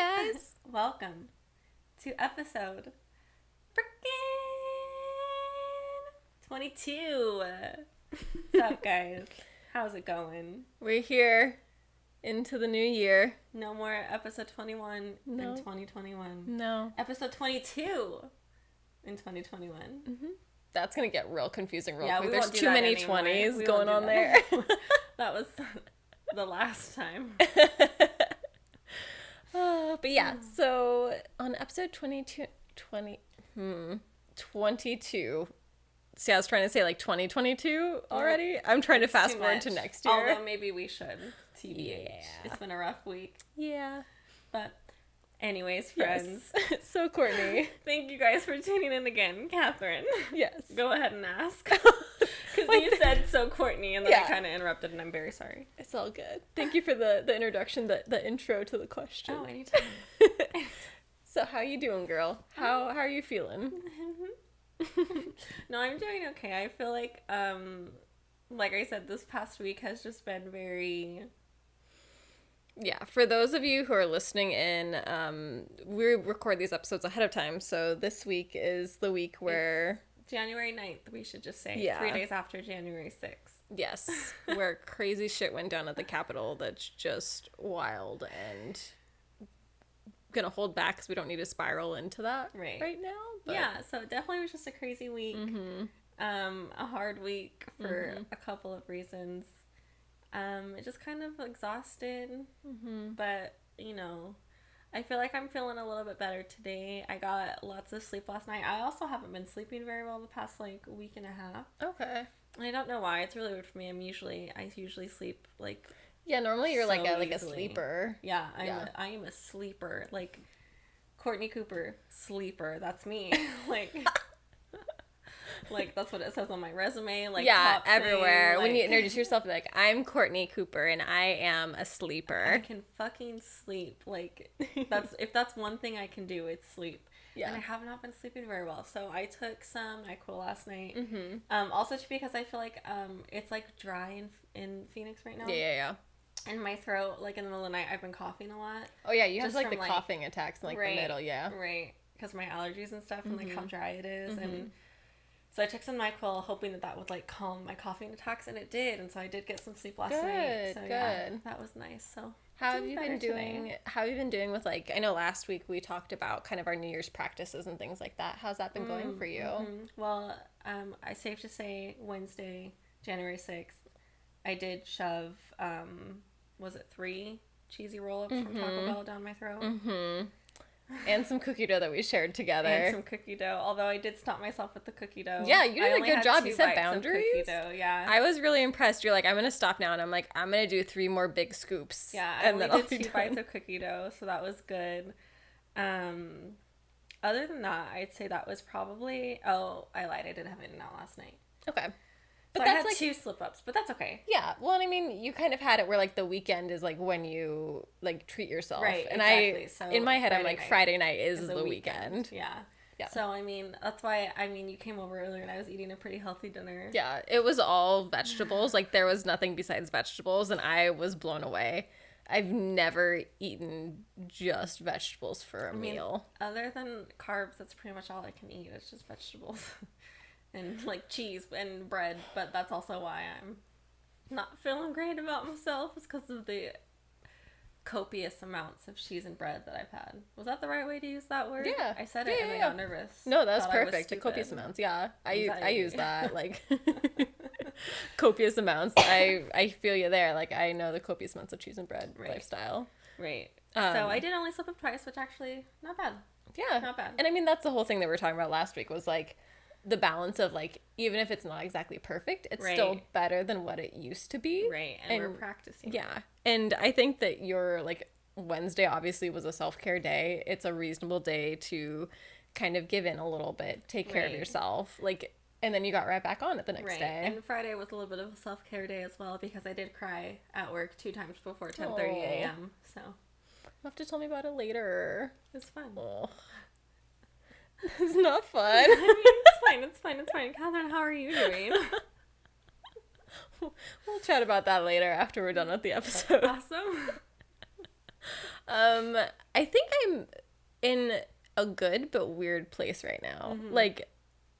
Hi, guys. Welcome to episode freaking 22. What's up, guys? How's it going? We're here into the new year. No more episode 21 No. in 2021. No. Episode 22 in 2021. Mm-hmm. That's going to get real confusing real Yeah, quick. we There's won't do too that many anymore. 20s We going won't on do there. that. That was the last time. But yeah, so on episode 22, see, I was trying to say like 2022 already. I'm trying to fast forward to next year. Although maybe we should. TBH. Yeah. It's been a rough week. Yeah. But anyways, friends. Yes. So Courtney. Thank you guys for tuning in again. Catherine. Yes. Go ahead and ask. Because you said so Courtney and then I kind of interrupted and I'm very sorry. It's all good. Thank you for the introduction, the intro to the question. Oh, anytime. So how you doing, girl? How are you feeling? No, I'm doing okay. I feel like I said, this past week has just been very... Yeah, for those of you who are listening in, we record these episodes ahead of time, so this week is the week where... It's January 9th, we should just say. Yeah. 3 days after January 6th. Yes, where crazy shit went down at the Capitol that's just wild and gonna hold back because we don't need to spiral into that right now. But... Yeah, so it definitely was just a crazy week. Mm-hmm. A hard week for a couple of reasons. It just kind of exhausted, but, you know, I feel like I'm feeling a little bit better today. I got lots of sleep last night. I also haven't been sleeping very well the past, week and a half. Okay. And I don't know why. It's really weird for me. I usually sleep, Yeah, normally you're so like a easily. sleeper. Yeah, I am a sleeper. Like, Courtney Cooper, sleeper. That's me. That's what it says on my resume. Yeah, everywhere. Thing, when you introduce yourself, you're like, I'm Courtney Cooper and I am a sleeper. I can fucking sleep. If that's one thing I can do, it's sleep. Yeah. And I have not been sleeping very well. So I took some NyQuil last night. Mm-hmm. Also because I feel like it's dry in Phoenix right now. Yeah. And my throat, in the middle of the night, I've been coughing a lot. Oh yeah, you have Just the from, coughing attacks in the middle, yeah. Right. Because my allergies and stuff and how dry it is. Mm-hmm. And so I took some NyQuil hoping that would calm my coughing attacks, and it did. And so I did get some sleep last night. So yeah, that was nice. So how have you been doing with I know last week we talked about kind of our New Year's practices and things like that. How's that been going for you? Well, I safe to say Wednesday, January 6th, I did shove 3 cheesy roll-ups from Taco Bell down my throat? And some cookie dough that we shared together. And some cookie dough, although I did stop myself with the cookie dough. Yeah, you did a good job. You set bites of boundaries. Cookie dough, yeah. I was really impressed. You're like, I'm going to stop now. And I'm like, I'm going to do 3 more big scoops. Yeah, I only did 2 bites of cookie dough, so that was good. Other than that, I'd say that was probably... Oh, I lied. I did have In-N-Out last night. Okay. But so that's I had 2 slip-ups, but that's okay. Yeah. Well, and I mean, you kind of had it where, the weekend is, when you, treat yourself. Right, and exactly. So in my head, I'm like, Friday night is the weekend. Yeah. So, I mean, that's why, you came over earlier and I was eating a pretty healthy dinner. Yeah. It was all vegetables. There was nothing besides vegetables, and I was blown away. I've never eaten just vegetables for a meal. Other than carbs, that's pretty much all I can eat. It's just vegetables. And cheese and bread, but that's also why I'm not feeling great about myself. It's because of the copious amounts of cheese and bread that I've had. Was that the right way to use that word? Yeah. I said it and I got nervous. No, that's perfect. The copious amounts, yeah. I use that, copious amounts. I feel you there. I know the copious amounts of cheese and bread lifestyle. Right. So I did only slip up twice, which actually, not bad. Yeah. Not bad. And I mean, that's the whole thing that we were talking about last week was the balance of even if it's not exactly perfect, it's still better than what it used to be. Right. And we're practicing. Yeah. And I think that your Wednesday obviously was a self-care day. It's a reasonable day to kind of give in a little bit, take care of yourself. And then you got right back on it the next day. And Friday was a little bit of a self-care day as well because I did cry at work 2 times before 10:30 a.m. So you'll have to tell me about it later. It's fun. Oh. It's not fun. I mean, it's fine. Catherine, how are you doing? We'll chat about that later after we're done with the episode. Awesome. I think I'm in a good but weird place right now. Like,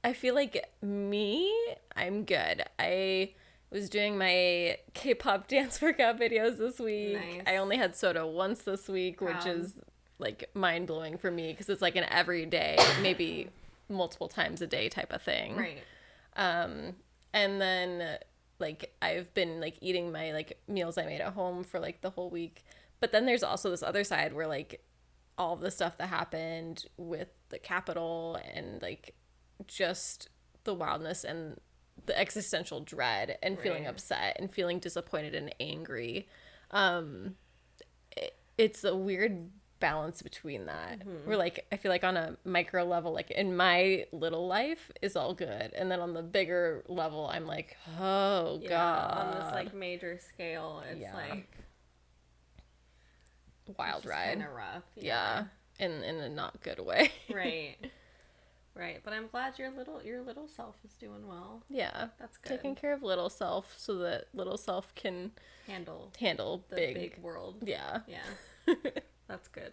I feel like I'm good. I was doing my K-pop dance workout videos this week. Nice. I only had soda once this week, which is like mind-blowing for me because it's like an everyday, maybe multiple times a day type of thing. Right. And then like I've been like eating my like meals I made at home for like the whole week. But then there's also this other side where like all the stuff that happened with the Capitol and like just the wildness and the existential dread and feeling upset and feeling disappointed and angry. It's a weird balance between that. Where like I feel like on a micro level, like in my little life is all good, and then on the bigger level I'm like, oh god, on this like major scale it's like wild ride, kind of rough. Yeah, in a not good way. Right, but I'm glad your little self is doing well. Yeah, that's good. Taking care of little self so that little self can handle the big world. Yeah. That's good.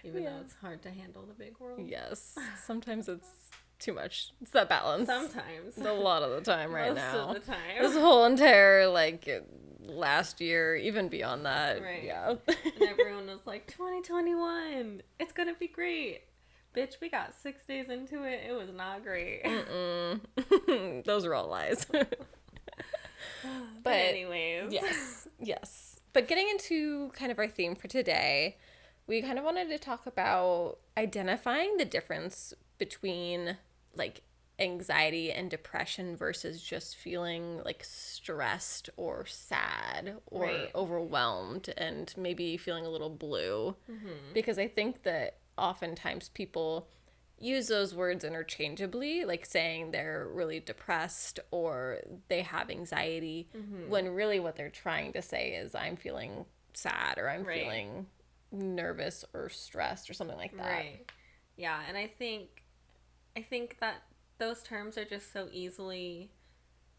Even though it's hard to handle the big world. Yes, sometimes it's too much. It's that balance. Sometimes. A lot of the time right now. Most of the time. This whole entire like last year, even beyond that. Right. Yeah. And everyone was like, 2021, it's gonna be great. Bitch, we got 6 days into it. It was not great. Those are all lies. But anyways. Yes. But getting into kind of our theme for today, we kind of wanted to talk about identifying the difference between like anxiety and depression versus just feeling like stressed or sad or overwhelmed and maybe feeling a little blue. Because I think that oftentimes people use those words interchangeably, like saying they're really depressed or they have anxiety, when really what they're trying to say is I'm feeling sad or I'm feeling nervous or stressed or something like that. Right. Yeah, and I think that those terms are just so easily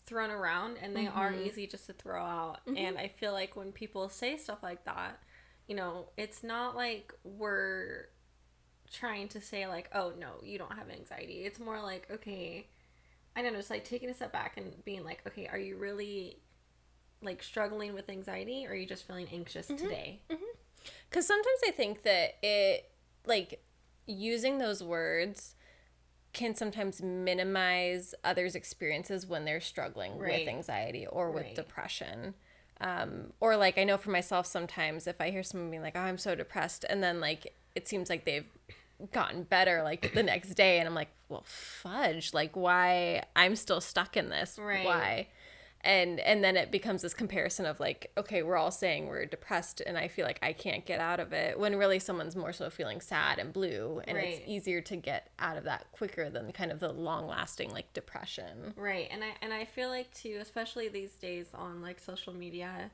thrown around, and they are easy just to throw out. And I feel like when people say stuff like that, you know, it's not like we're trying to say like, oh no, you don't have anxiety. It's more like, okay, I don't know, just like taking a step back and being like, okay, are you really like struggling with anxiety, or are you just feeling anxious today? Because sometimes I think that it, like, using those words can sometimes minimize others' experiences when they're struggling with anxiety or with depression. Or like I know for myself sometimes if I hear someone being like, oh, I'm so depressed, and then like it seems like they've gotten better like the next day, and I'm like, well, fudge, like why I'm still stuck in this? Why? And then it becomes this comparison of like, okay, we're all saying we're depressed and I feel like I can't get out of it, when really someone's more so feeling sad and blue, and it's easier to get out of that quicker than kind of the long lasting like depression. Right. And I feel like too, especially these days on like social media,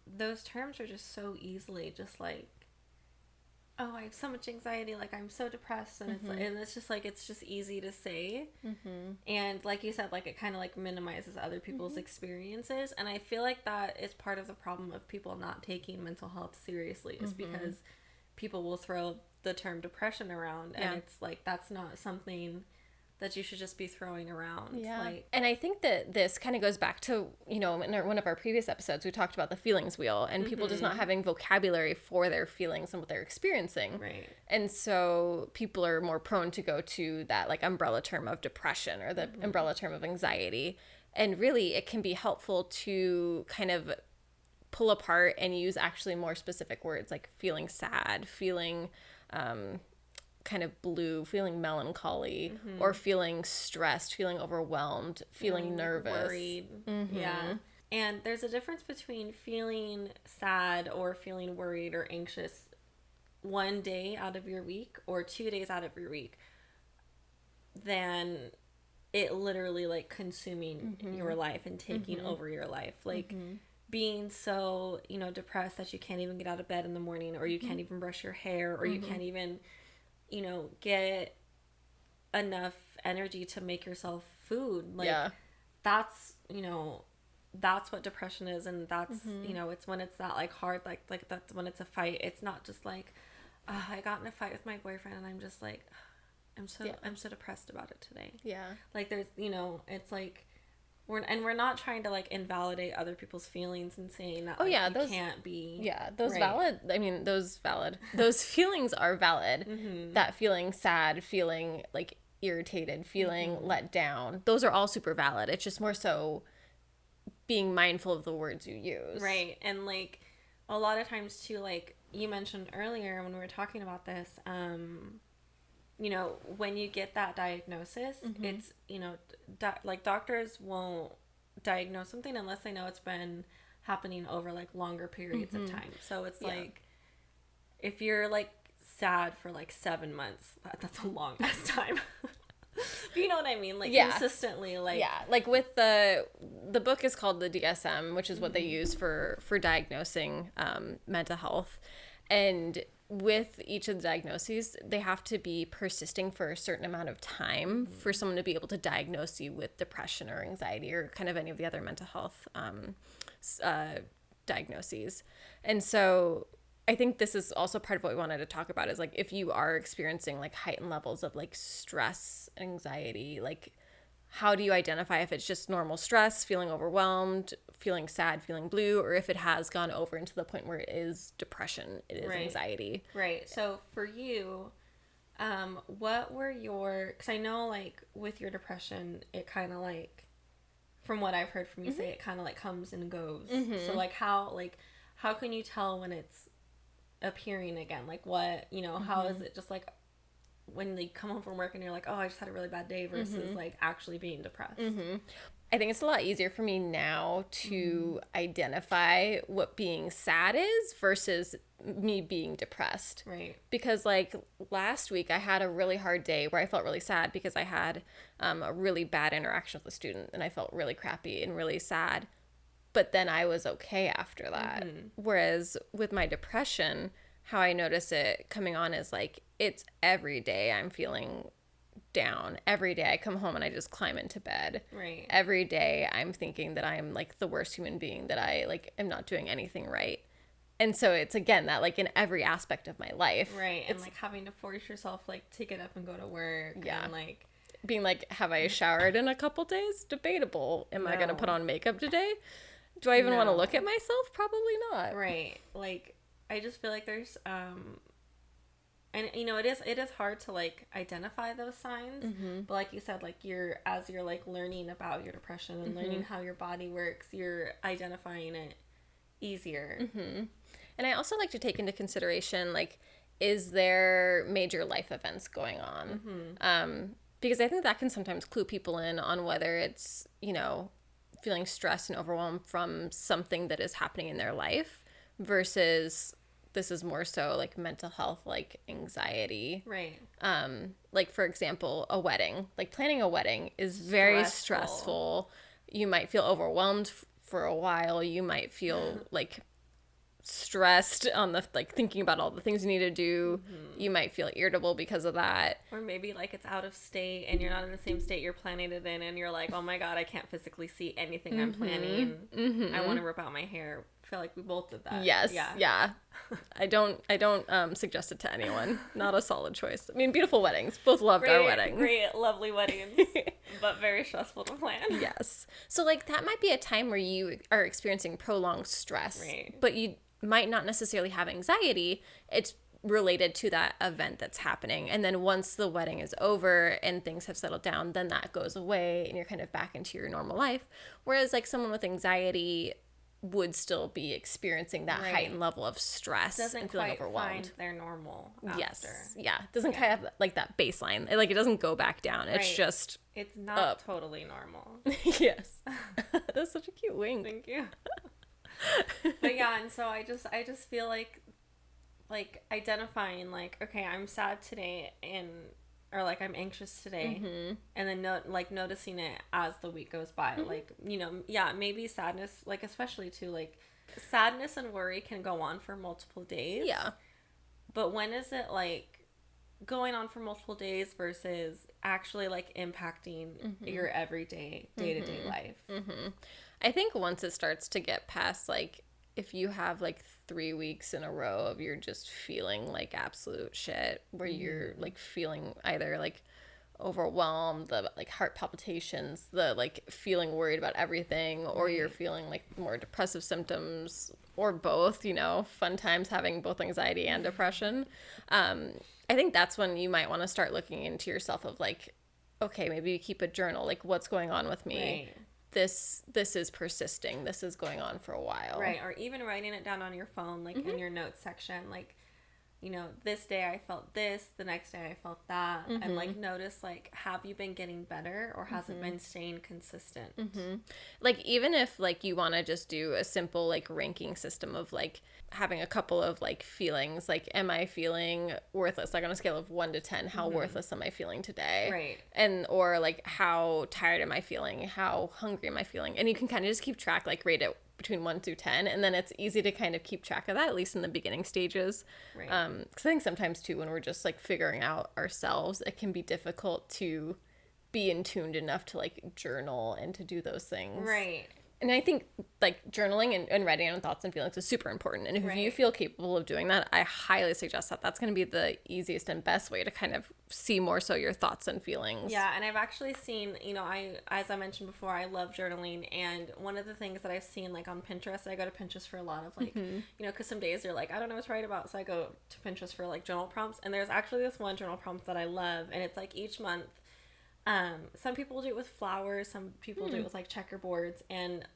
those terms are just so easily just like, oh, I have so much anxiety, like I'm so depressed, and it's just like, it's just easy to say, and like you said, like it kind of like minimizes other people's experiences, and I feel like that is part of the problem of people not taking mental health seriously, is because people will throw the term depression around, and it's like, that's not something that you should just be throwing around. And I think that this kind of goes back to, you know, in one of our previous episodes, we talked about the feelings wheel and people just not having vocabulary for their feelings and what they're experiencing. And so people are more prone to go to that like umbrella term of depression or the umbrella term of anxiety. And really it can be helpful to kind of pull apart and use actually more specific words like feeling sad, feeling kind of blue, feeling melancholy, or feeling stressed, feeling overwhelmed, feeling nervous, worried. And there's a difference between feeling sad or feeling worried or anxious one day out of your week or 2 days out of your week than it literally like consuming your life and taking over your life, like being so, you know, depressed that you can't even get out of bed in the morning, or you can't even brush your hair, or you can't even, you know, get enough energy to make yourself food. Like, that's, you know, that's what depression is, and that's you know, it's when it's that like hard, like that's when it's a fight. It's not just like, I got in a fight with my boyfriend and I'm just like, I'm so depressed about it today. Yeah. Like there's, you know, it's like we're not trying to like invalidate other people's feelings and saying that those can't be. Yeah, those those feelings are valid. That feeling sad, feeling like irritated, feeling let down, those are all super valid. It's just more so being mindful of the words you use. Right. And like a lot of times too, like you mentioned earlier when we were talking about this, you know, when you get that diagnosis, it's, you know, like doctors won't diagnose something unless they know it's been happening over like longer periods of time. So it's like, if you're like sad for like 7 months, that's a long ass time. You know what I mean? Like consistently, like like with the book is called the DSM, which is what they use for diagnosing mental health, and with each of the diagnoses, they have to be persisting for a certain amount of time for someone to be able to diagnose you with depression or anxiety or kind of any of the other mental health diagnoses. And so I think this is also part of what we wanted to talk about, is like if you are experiencing like heightened levels of like stress, anxiety, like how do you identify if it's just normal stress, feeling overwhelmed, feeling sad, feeling blue, or if it has gone over into the point where it is depression, it is anxiety. Right. So for you, what were your, because I know like with your depression, it kind of like, from what I've heard from you say, it kind of like comes and goes. So like how can you tell when it's appearing again? Like what, you know, how is it just like when they come home from work and you're like, oh, I just had a really bad day, versus like actually being depressed? I think it's a lot easier for me now to identify what being sad is versus me being depressed. Right. Because like last week I had a really hard day where I felt really sad because I had a really bad interaction with a student and I felt really crappy and really sad. But then I was okay after that. Whereas with my depression, how I notice it coming on is like, it's every day I'm feeling down. Every day I come home and I just climb into bed. Right. Every day I'm thinking that I'm like the worst human being, that I like am not doing anything right. And so it's again that like in every aspect of my life. Right. And like having to force yourself like to get up and go to work. Yeah. And like being like, have I showered in a couple days? Debatable. Am I going to put on makeup today? Do I even want to look at myself? Probably not. Right. Like I just feel like there's and you know, it is hard to like identify those signs, but like you said, like as you're like learning about your depression and learning how your body works, you're identifying it easier. And I also like to take into consideration, like, is there major life events going on? Because I think that can sometimes clue people in on whether it's, you know, feeling stressed and overwhelmed from something that is happening in their life versus this is more so like mental health, like anxiety. Right. Like for example, a wedding, like planning a wedding is very stressful. You might feel overwhelmed for a while. You might feel like stressed on the like thinking about all the things you need to do. You might feel irritable because of that, or maybe like it's out of state and you're not in the same state you're planning it in, and you're like, oh my god, I can't physically see anything I'm planning. I want to rip out my hair. I feel like we both did that. Yes. Yeah. I don't suggest it to anyone. Not a solid choice. I mean, beautiful weddings, both loved our weddings, great lovely weddings, but very stressful to plan. Yes. So like that might be a time where you are experiencing prolonged stress, but you might not necessarily have anxiety. It's related to that event that's happening. And then once the wedding is over and things have settled down, then that goes away and you're kind of back into your normal life. Whereas like someone with anxiety would still be experiencing that heightened level of stress and feeling overwhelmed. Find their normal after. Yes. Yeah. Doesn't kind of have like that baseline. Like it doesn't go back down. It's just it's not totally normal. Yes. That's such a cute wink. Thank you. But yeah, and so I just feel like identifying like, okay, I'm sad today, or like I'm anxious today, and then noticing it as the week goes by. Like, you know, maybe sadness, like especially too, like sadness and worry can go on for multiple days. Yeah. But when is it like going on for multiple days versus actually like impacting your everyday day-to-day life? I think once it starts to get past, like, if you have like 3 weeks in a row of you're just feeling like absolute shit, where you're like feeling either like overwhelmed, the like heart palpitations, the like feeling worried about everything, or you're feeling like more depressive symptoms, or both, you know, fun times having both anxiety and depression. I think that's when you might want to start looking into yourself of like, okay, maybe you keep a journal, like what's going on with me. Right. This is persisting. This is going on for a while. Right. Or even writing it down on your phone, like in your notes section, like, you know, this day I felt this, the next day I felt that, and like notice, like, have you been getting better, or has it been staying consistent? Like, even if like you want to just do a simple like ranking system of like having a couple of like feelings, like, am I feeling worthless, like on a scale of 1 to 10, how worthless am I feeling today? Right. And or like, how tired am I feeling, how hungry am I feeling? And you can kind of just keep track, like rate it between 1 through 10, and then it's easy to kind of keep track of that, at least in the beginning stages. Right. Because I think sometimes too, when we're just like figuring out ourselves, it can be difficult to be in tuned enough to like journal and to do those things. Right. And I think like journaling and writing down thoughts and feelings is super important. And if you feel capable of doing that, I highly suggest that. That's going to be the easiest and best way to kind of see more so your thoughts and feelings. Yeah, and I've actually seen, you know, as I mentioned before, I love journaling. And one of the things that I've seen, like on Pinterest, I go to Pinterest for a lot of like, you know, because some days you're like, I don't know what to write about. So I go to Pinterest for like journal prompts. And there's actually this one journal prompt that I love. And it's like each month. Some people do it with flowers, some people do it with like checkerboards, and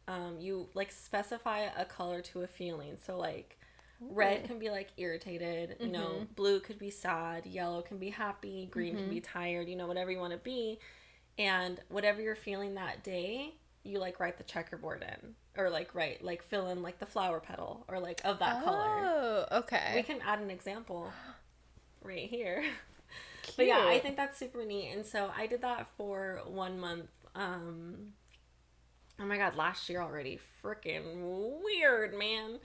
you like specify a color to a feeling. So like red can be like irritated, you know, blue could be sad, yellow can be happy, green can be tired, you know, whatever you want to be. And whatever you're feeling that day, you like write the checkerboard in, or like write, like fill in like the flower petal or like of that color. Oh, okay. We can add an example right here. Cute. But yeah, I think that's super neat. And so I did that for 1 month. Oh my God, last year already. Freaking weird, man.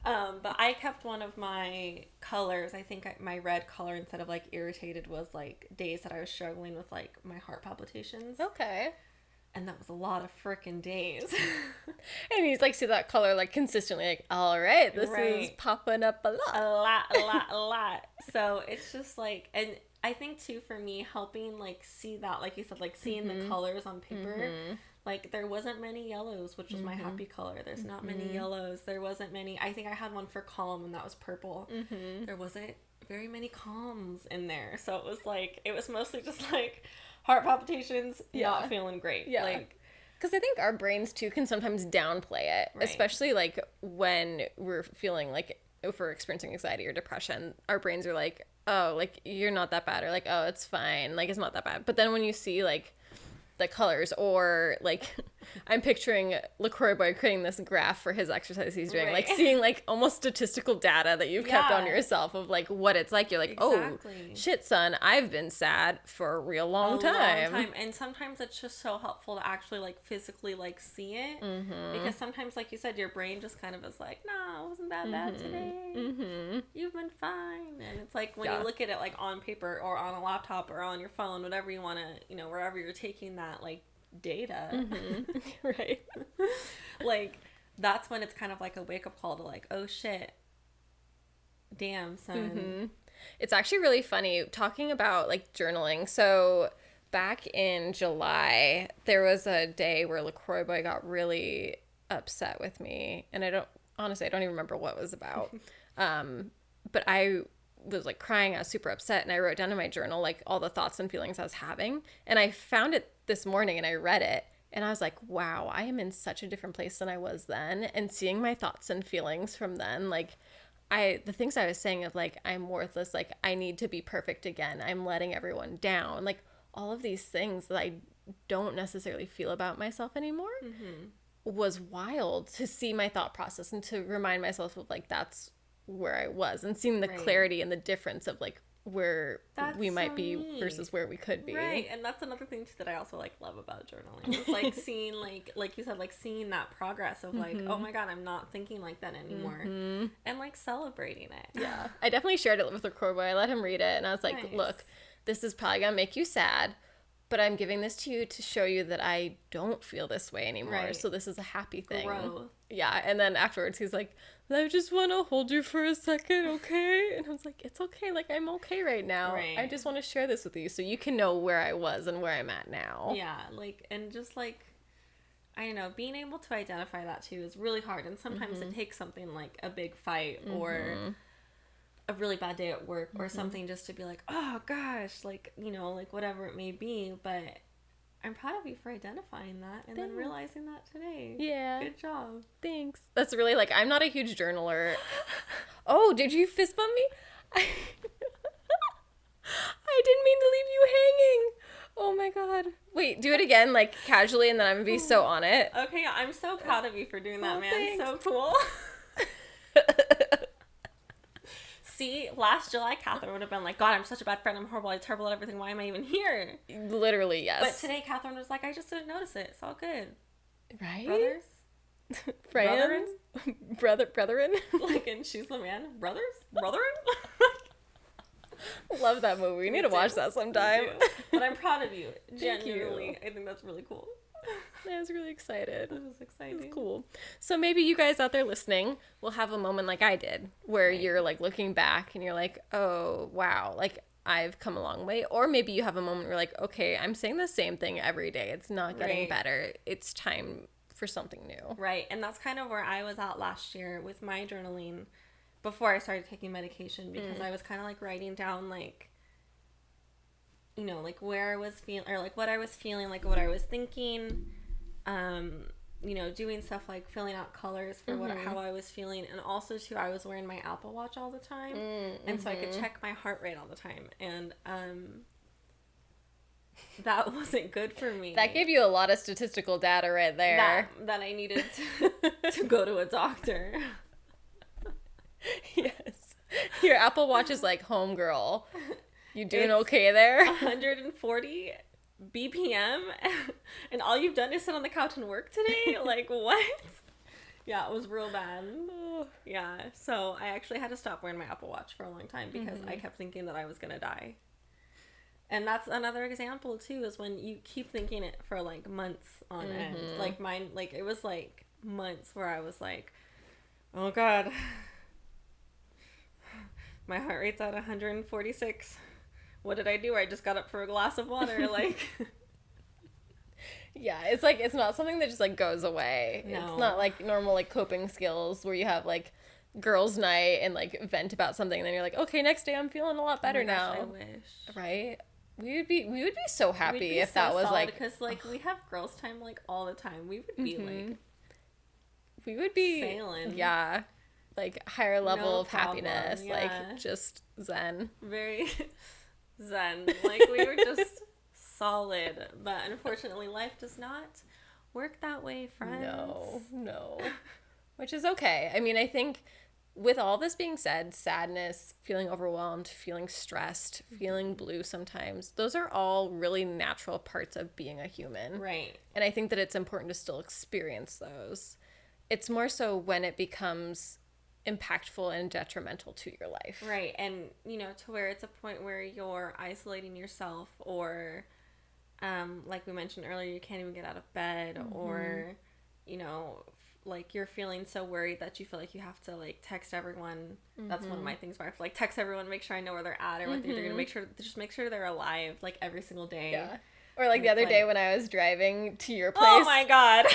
But I kept one of my colors. I think my red color, instead of like irritated, was like days that I was struggling with like my heart palpitations. Okay. And that was a lot of freaking days. And you like see that color like consistently, like, all right, this is popping up a lot. A lot. So it's just like, and I think too, for me, helping like see that, like you said, like seeing the colors on paper, like there wasn't many yellows, which was my happy color. There's not many yellows. There wasn't many. I think I had one for calm, and that was purple. There wasn't very many calms in there. So it was like, it was mostly just like heart palpitations, not feeling great. Yeah. Like, because I think our brains too can sometimes downplay it, especially like when we're feeling like, if we're experiencing anxiety or depression, our brains are like, oh, like you're not that bad, or like, oh, it's fine, like it's not that bad. But then when you see like the colors, or like I'm picturing LaCroix Boy creating this graph for his exercise he's doing, like seeing like almost statistical data that you've kept on yourself of like what it's like. You're like, oh shit, son, I've been sad for a real long time. And sometimes it's just so helpful to actually like physically like see it, because sometimes, like you said, your brain just kind of is like, nah, it wasn't that bad today. You've been fine. And it's like when you look at it like on paper or on a laptop or on your phone, whatever you want to, you know, wherever you're taking that like data, right? Like that's when it's kind of like a wake-up call to like, oh shit, damn, son. It's actually really funny talking about like journaling. So back in July, there was a day where LaCroix Boy got really upset with me, and I don't even remember what it was about. But I was like crying. I was super upset, and I wrote down in my journal like all the thoughts and feelings I was having. And I found it this morning, and I read it, and I was like, wow, I am in such a different place than I was then. And seeing my thoughts and feelings from then, like the things I was saying of like, I'm worthless, like I need to be perfect again, I'm letting everyone down, like all of these things that I don't necessarily feel about myself anymore, was wild to see my thought process and to remind myself of like, that's where I was, and seeing the clarity and the difference of like where we might be versus where we could be. Right. And that's another thing too that I also like love about journaling. It's like seeing like you said, like seeing that progress of like, oh my God, I'm not thinking like that anymore. And like celebrating it. Yeah. I definitely shared it with LaCroix Boy. I let him read it, and I was like, look, this is probably gonna make you sad, but I'm giving this to you to show you that I don't feel this way anymore. Right. So this is a happy thing. Growth. Yeah. And then afterwards he's like, I just want to hold you for a second, okay? And I was like, it's okay. Like, I'm okay right now. Right. I just want to share this with you so you can know where I was and where I'm at now. Yeah, like, and just like, I don't know, being able to identify that too is really hard. And sometimes it takes something like a big fight or a really bad day at work or something just to be like, oh gosh, like, you know, like whatever it may be. But I'm proud of you for identifying that and then realizing that today. Yeah. Good job. Thanks. That's really like, I'm not a huge journaler. Oh, did you fist bump me? I didn't mean to leave you hanging. Oh my God. Wait, do it again, like casually, and then I'm gonna be so on it. Okay, I'm so proud of you for doing that, man. Thanks. So cool. See, last July, Catherine would have been like, God, I'm such a bad friend. I'm horrible. I'm terrible at everything. Why am I even here? Literally, yes. But today, Catherine was like, I just didn't notice it. It's all good. Right? Brothers? Friends? Brethren? Like, and she's the man. Brothers? Brethren? Love that movie. We need to watch that sometime. But I'm proud of you. Genuinely. I think that's really cool. I was really excited. This is exciting. It's cool. So maybe you guys out there listening will have a moment like I did where you're like looking back and you're like, oh, wow, like I've come a long way. Or maybe you have a moment where you're like, okay, I'm saying the same thing every day. It's not getting better. It's time for something new. Right. And that's kind of where I was at last year with my journaling before I started taking medication, because I was kind of like writing down like, you know, like where I was feeling, or like what I was feeling, like what I was thinking, you know, doing stuff like filling out colors for how I was feeling. And also too, I was wearing my Apple Watch all the time. And so I could check my heart rate all the time. And that wasn't good for me. That gave you a lot of statistical data right there. That I needed to go to a doctor. Yes. Your Apple Watch is like, homegirl. You doing okay there? 140 BPM, and all you've done is sit on the couch and work today? Like, what? Yeah, it was real bad. Yeah, so I actually had to stop wearing my Apple Watch for a long time because I kept thinking that I was gonna die. And that's another example too, is when you keep thinking it for like months on end. Like mine, like it was like months where I was like, oh God, my heart rate's at 146. What did I do? I just got up for a glass of water. Like, yeah, it's like, it's not something that just like goes away. No. It's not like normal like coping skills where you have like girls' night and like vent about something, and then you're like, okay, next day I'm feeling a lot better now. I wish. Right? We would be so happy if that was like, because like we have girls' time like all the time. We would be like, we would be sailing. Yeah. Like higher level of happiness, like just zen. Very zen. Like we were just solid, but unfortunately life does not work that way, friends. No. Which is okay. I mean, I think with all this being said, sadness, feeling overwhelmed, feeling stressed, feeling blue sometimes, those are all really natural parts of being a human. Right. And I think that it's important to still experience those. It's more so when it becomes impactful and detrimental to your life. Right. And, you know, to where it's a point where you're isolating yourself, or like we mentioned earlier, you can't even get out of bed, or, you know, like you're feeling so worried that you feel like you have to like text everyone. That's one of my things where I have to like text everyone, make sure I know where they're at or what they're doing, make sure they're alive like every single day. Yeah. Or like the other day when I was driving to your place. Oh my God.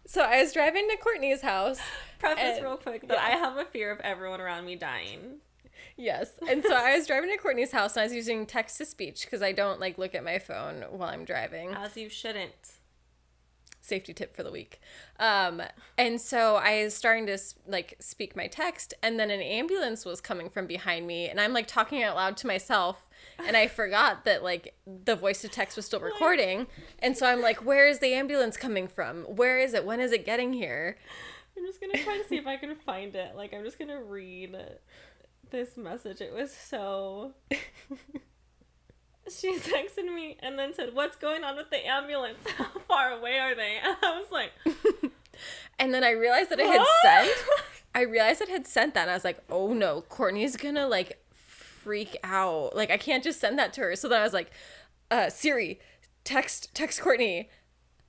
So I was driving to Courtney's house. Preface real quick that I have a fear of everyone around me dying. Yes. And so I was driving to Courtney's house and I was using text to speech because I don't like look at my phone while I'm driving. As you shouldn't. Safety tip for the week. And so I was starting to like speak my text, and then an ambulance was coming from behind me, and I'm like talking out loud to myself, and I forgot that like the voice to text was still recording. And so I'm like, where is the ambulance coming from? Where is it? When is it getting here? I'm just gonna try to see if I can find it. Like, I'm just gonna read this message. It was so... She texted me and then said, what's going on with the ambulance? How far away are they? And I was like... And then I realized that it had sent that, and I was like, oh no, Courtney's gonna like freak out. Like, I can't just send that to her. So then I was like, Siri, text Courtney.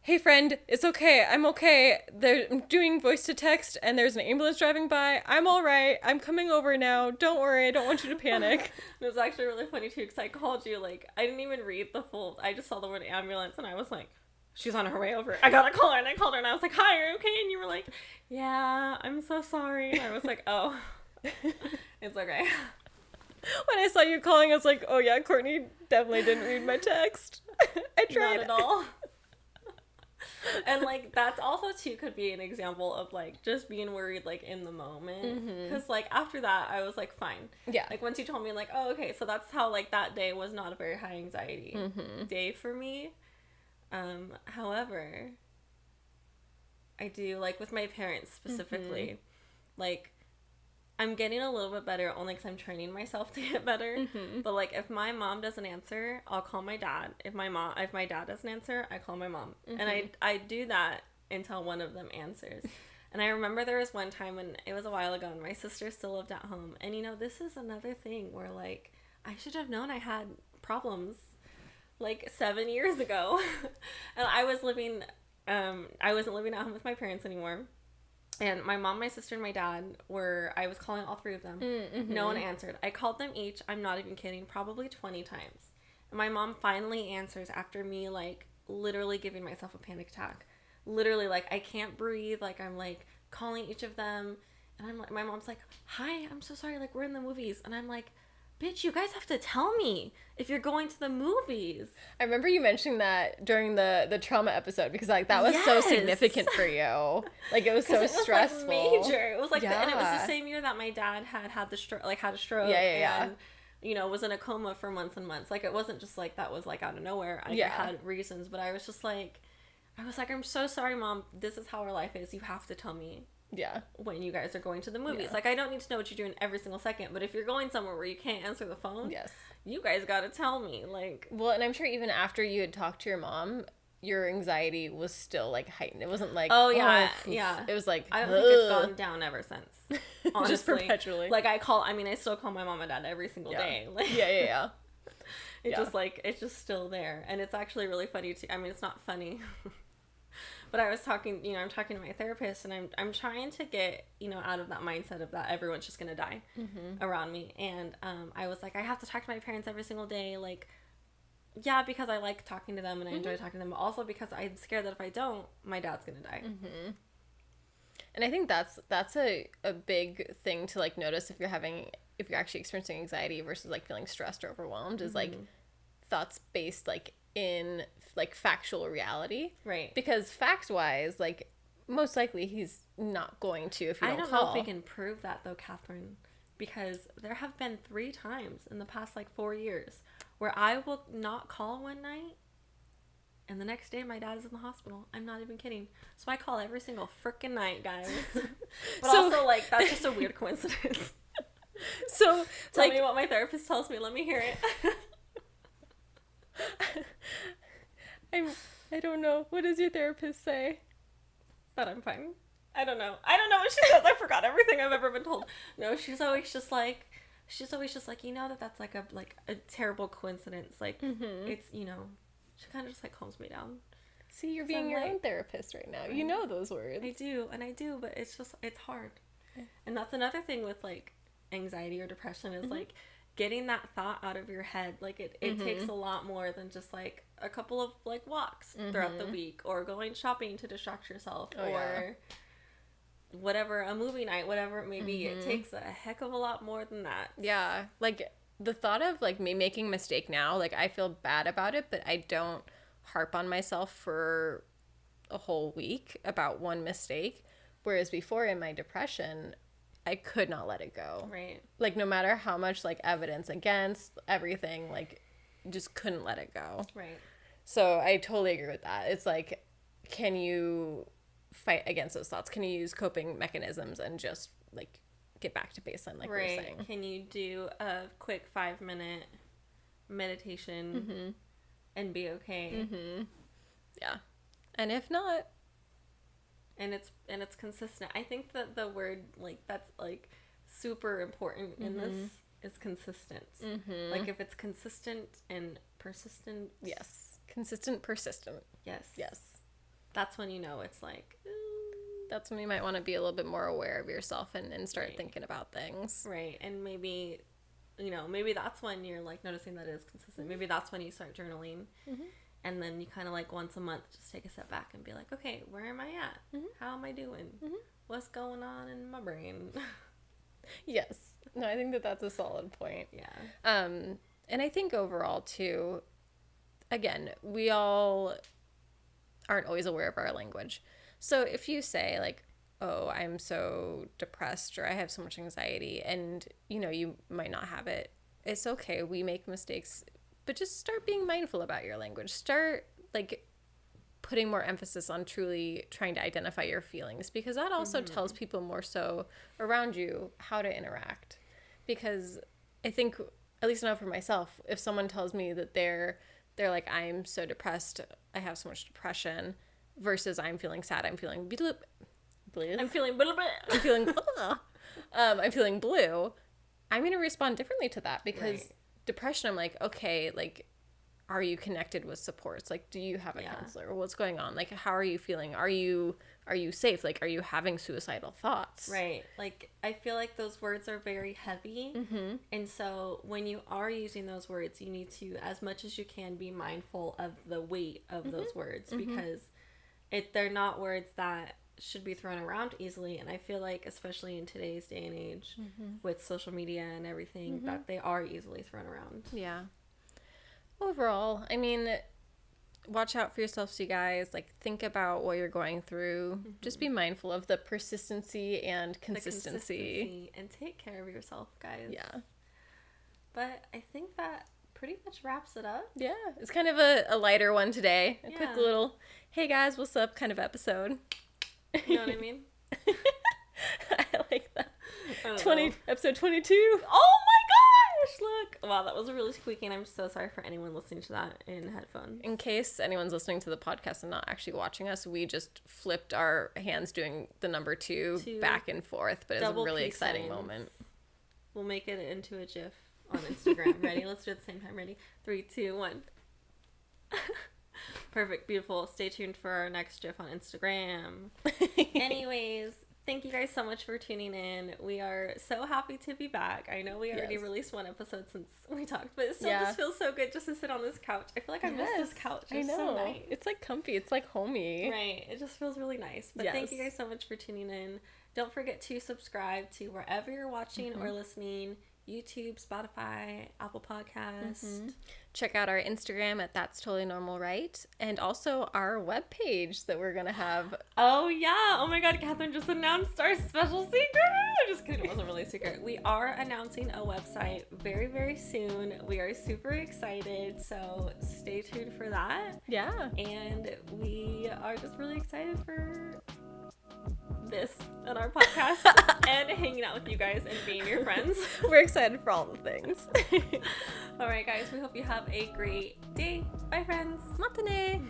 Hey friend, it's okay. I'm okay. I'm doing voice to text and there's an ambulance driving by. I'm all right. I'm coming over now. Don't worry. I don't want you to panic. It was actually really funny too because I called you, like, I didn't even read the full, I just saw the word ambulance and I was like, she's on her way over. I gotta call her, and I called her and I was like, hi, are you okay? And you were like, yeah, I'm so sorry. And I was like, oh, it's okay. When I saw you calling, I was like, oh yeah, Courtney definitely didn't read my text. I tried. Not at all. And, like, that's also, too, could be an example of, like, just being worried, like, in the moment. Because, like, after that, I was, like, fine. Yeah. Like, once you told me, like, oh, okay, so that's how, like, that day was not a very high anxiety day for me. However, I do, like, with my parents specifically, like, I'm getting a little bit better only because I'm training myself to get better. But, like, if my mom doesn't answer, I'll call my dad. If my dad doesn't answer, I call my mom. And I do that until one of them answers. And I remember there was one time when it was a while ago and my sister still lived at home. And, you know, this is another thing where, like, I should have known I had problems, like, 7 years ago. And I wasn't living at home with my parents anymore. And my mom, my sister, and my dad I was calling all three of them. No one answered. I called them each, I'm not even kidding, probably 20 times. And my mom finally answers after me, like, literally giving myself a panic attack. Literally, like, I can't breathe. Like, I'm, like, calling each of them. And I'm like, my mom's like, hi, I'm so sorry. Like, we're in the movies. And I'm like, bitch, you guys have to tell me if you're going to the movies. I remember you mentioning that during the trauma episode because, like, that was so significant for you. Like, it was so stressful. Like, major. It was like, and it was the same year that my dad had a stroke. And, you know, was in a coma for months and months. Like, it wasn't just like that was like out of nowhere. I had reasons, but I was just like, I'm so sorry, Mom. This is how our life is. You have to tell me. Yeah. When you guys are going to the movies. Like, I don't need to know what you're doing every single second, but if you're going somewhere where you can't answer the phone, you guys gotta tell me. Like, well, and I'm sure even after you had talked to your mom, your anxiety was still, like, heightened. It wasn't like, yeah. It was like, I don't think it's gone down ever since. Honestly. Just perpetually. Like, I still call my mom and dad every single day. Like, yeah. It's just still there. And it's actually really funny too. I mean, it's not funny. But I'm talking to my therapist, and I'm trying to get, you know, out of that mindset of that everyone's just gonna die around me. And I was like, I have to talk to my parents every single day, like, yeah, because I like talking to them and I enjoy talking to them, but also because I'm scared that if I don't, my dad's gonna die. And I think that's a big thing to, like, notice if you're actually experiencing anxiety versus, like, feeling stressed or overwhelmed is, like, thoughts based, like, in, like, factual reality. Right. Because fact-wise, like, most likely he's not going to if you don't call. I don't know if we can prove that, though, Catherine. Because there have been 3 times in the past, like, 4 years where I will not call one night and the next day my dad is in the hospital. I'm not even kidding. So I call every single frickin' night, guys. But also, like, that's just a weird coincidence. So, tell me what my therapist tells me. Let me hear it. I don't know. What does your therapist say? That I'm fine. I don't know what she says. I forgot everything I've ever been told. No, she's always just like, you know, that's like a terrible coincidence. Like, it's, you know, she kind of just, like, calms me down. See, you're being your own therapist right now. You know those words. I do, but it's hard. And that's another thing with, like, anxiety or depression is, like, getting that thought out of your head. Like, it takes a lot more than just, like, a couple of, like, walks throughout the week or going shopping to distract yourself whatever, a movie night, whatever it may be. It takes a heck of a lot more than that. Yeah. Like, the thought of, like, me making a mistake now, like, I feel bad about it, but I don't harp on myself for a whole week about one mistake. Whereas before, in my depression, I could not let it go. Right. Like, no matter how much, like, evidence against everything, like, just couldn't let it go. Right. So I totally agree with that. It's like, can you fight against those thoughts? Can you use coping mechanisms and just, like, get back to baseline, like we were saying? Can you do a quick 5-minute meditation and be okay? Yeah. And if not, and it's consistent. I think that the word, like, that's, like, super important in this is consistent. Like, if it's consistent and persistent, yes, Consistent, persistent. Yes. Yes. That's when you know it's like... That's when you might want to be a little bit more aware of yourself and start thinking about things. Right. And maybe, you know, maybe that's when you're, like, noticing that it is consistent. Maybe that's when you start journaling. Mm-hmm. And then you kind of, like, once a month just take a step back and be like, okay, where am I at? Mm-hmm. How am I doing? Mm-hmm. What's going on in my brain? Yes. No, I think that's a solid point. Yeah. And I think overall, too, again, we all aren't always aware of our language. So if you say, like, oh, I'm so depressed or I have so much anxiety, and, you know, you might not have it, it's okay. We make mistakes, but just start being mindful about your language. Start, like, putting more emphasis on truly trying to identify your feelings, because that also tells people more so around you how to interact. Because I think, at least I know for myself, if someone tells me that they're like, I'm so depressed, I have so much depression, versus I'm feeling sad, I'm feeling blue. I'm feeling blue. I'm going to respond differently to that, because depression, I'm like, okay, like, are you connected with supports? Like, do you have a counselor? What's going on? Like, how are you feeling? Are you safe? Like, are you having suicidal thoughts? Right. Like, I feel like those words are very heavy. Mm-hmm. And so when you are using those words, you need to, as much as you can, be mindful of the weight of those words, because they're not words that should be thrown around easily. And I feel like, especially in today's day and age with social media and everything, that they are easily thrown around. Yeah. Overall, I mean, watch out for yourselves, you guys. Like, think about what you're going through. Just be mindful of the persistency and consistency. And take care of yourself, guys. Yeah. But I think that pretty much wraps it up. Yeah. It's kind of a lighter one today. A quick little, hey guys, what's up kind of episode. You know what I mean? I like that. Episode 22. Oh my gosh, look. Wow, that was really squeaky, and I'm so sorry for anyone listening to that in headphones. In case anyone's listening to the podcast and not actually watching us, we just flipped our hands doing the number two back and forth, but it's a really exciting moment. We'll make it into a GIF on Instagram. Ready? Let's do it at the same time. Ready? 3, 2, 1. Perfect. Beautiful. Stay tuned for our next GIF on Instagram. Anyways, thank you guys so much for tuning in. We are so happy to be back. I know we already released one episode since we talked, but it still just feels so good just to sit on this couch. I feel like I miss this couch. It's so nice. It's like comfy. It's like homey. Right. It just feels really nice. But thank you guys so much for tuning in. Don't forget to subscribe to wherever you're watching or listening. YouTube, Spotify, Apple Podcasts. Check out our Instagram at That's Totally Normal Right, and also our webpage that we're gonna have. Oh yeah! Oh my God, Catherine just announced our special secret. I'm just kidding, it wasn't really a secret. We are announcing a website very, very soon. We are super excited, so stay tuned for that. Yeah. And we are just really excited for this and our podcast and hanging out with you guys and being your friends. We're excited for all the things. All right, guys, we hope you have a great day. Bye, friends. Matane.